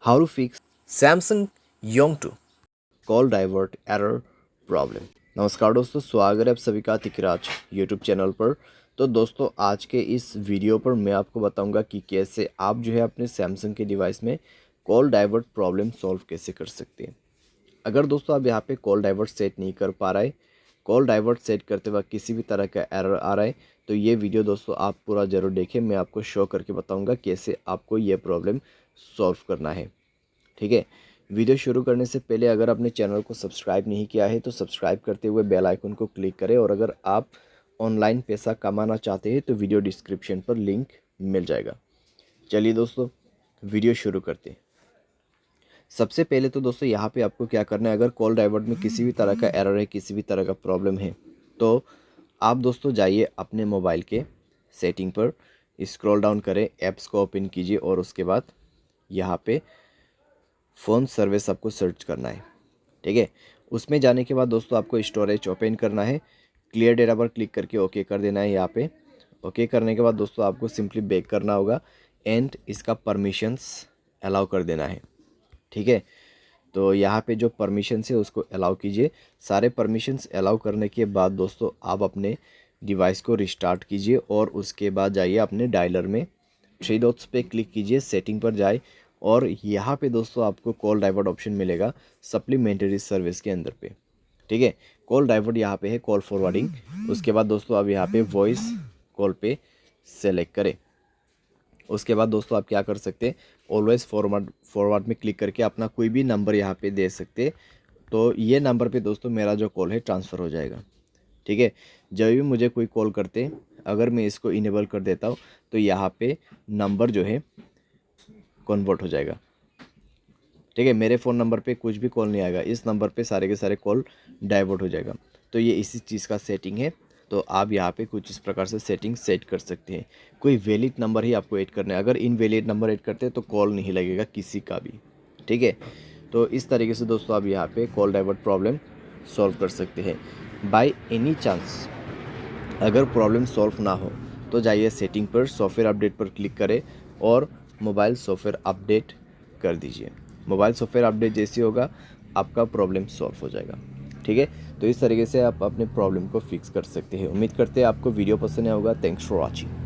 How to fix Samsung Young2 call divert error problem. नमस्कार दोस्तों, स्वागत है आप सभी का तिकराज यूट्यूब चैनल पर। तो दोस्तों, आज के इस वीडियो पर मैं आपको बताऊंगा कि कैसे आप जो है अपने सैमसंग के डिवाइस में कॉल डाइवर्ट प्रॉब्लम सॉल्व कैसे कर सकते हैं। अगर दोस्तों आप यहाँ पे कॉल डाइवर्ट सेट नहीं कर पा रहे, कॉल डाइवर्ट सेट करते वक्त किसी भी तरह का एरर आ रहा है, तो ये वीडियो दोस्तों आप पूरा ज़रूर देखें। मैं आपको शो करके बताऊंगा कैसे आपको ये प्रॉब्लम सॉल्व करना है। ठीक है, वीडियो शुरू करने से पहले अगर आपने चैनल को सब्सक्राइब नहीं किया है तो सब्सक्राइब करते हुए बेल आइकन को क्लिक करें, और अगर आप ऑनलाइन पैसा कमाना चाहते हैं तो वीडियो डिस्क्रिप्शन पर लिंक मिल जाएगा। चलिए दोस्तों, वीडियो शुरू करते हैं। सबसे पहले तो दोस्तों यहाँ पे आपको क्या करना है, अगर कॉल डाइवर्ट में किसी भी तरह का एरर है, किसी भी तरह का प्रॉब्लम है, तो आप दोस्तों जाइए अपने मोबाइल के सेटिंग पर, स्क्रॉल डाउन करें, ऐप्स को ओपन कीजिए और उसके बाद यहाँ पे फ़ोन सर्विस आपको सर्च करना है। ठीक है, उसमें जाने के बाद दोस्तों आपको स्टोरेज ओपन करना है, क्लियर डेटा पर क्लिक करके ओके कर देना है। यहाँ पे ओके करने के बाद दोस्तों आपको सिंपली बैक करना होगा एंड इसका परमिशंस अलाउ कर देना है। ठीक है, तो यहाँ पे जो परमिशंस है उसको अलाउ कीजिए। सारे परमिशंस अलाउ करने के बाद दोस्तों आप अपने डिवाइस को रिस्टार्ट कीजिए और उसके बाद जाइए अपने डायलर में, थ्री डॉट्स पे क्लिक कीजिए, सेटिंग पर जाए और यहाँ पे दोस्तों आपको कॉल डाइवर्ट ऑप्शन मिलेगा सप्लीमेंट्री सर्विस के अंदर पे। ठीक है, कॉल डाइवर्ट यहाँ पे है कॉल फॉरवर्डिंग। उसके बाद दोस्तों आप यहाँ पे वॉइस कॉल पे सेलेक्ट करें। उसके बाद दोस्तों आप क्या कर सकते हैं, ऑलवेज फॉरवर्ड में क्लिक करके अपना कोई भी नंबर यहाँ पे दे सकते, तो ये नंबर पे दोस्तों मेरा जो कॉल है ट्रांसफ़र हो जाएगा। ठीक है, जब भी मुझे कोई कॉल करते, अगर मैं इसको इनेबल कर देता हूँ तो यहाँ पे नंबर जो है कन्वर्ट हो जाएगा। ठीक है, मेरे फ़ोन नंबर पे कुछ भी कॉल नहीं आएगा, इस नंबर पे सारे के सारे कॉल डाइवर्ट हो जाएगा। तो ये इसी चीज़ का सेटिंग है। तो आप यहाँ पे कुछ इस प्रकार से सेटिंग सेट कर सकते हैं। कोई वैलिड नंबर ही आपको ऐड करना है, अगर इनवैलिड नंबर ऐड करते हैं तो कॉल नहीं लगेगा किसी का भी। ठीक है, तो इस तरीके से दोस्तों आप यहाँ पे कॉल डाइवर्ट प्रॉब्लम सॉल्व कर सकते हैं। बाय एनी चांस अगर प्रॉब्लम सॉल्व ना हो तो जाइए सेटिंग पर, सॉफ्टवेयर अपडेट पर क्लिक करें और मोबाइल सॉफ्टवेयर अपडेट कर दीजिए। मोबाइल सॉफ्टवेयर अपडेट जैसे होगा आपका प्रॉब्लम सॉल्व हो जाएगा। ठीक है, तो इस तरीके से आप अपने प्रॉब्लम को फिक्स कर सकते हैं। उम्मीद करते हैं आपको वीडियो पसंद आया होगा। Thanks for watching.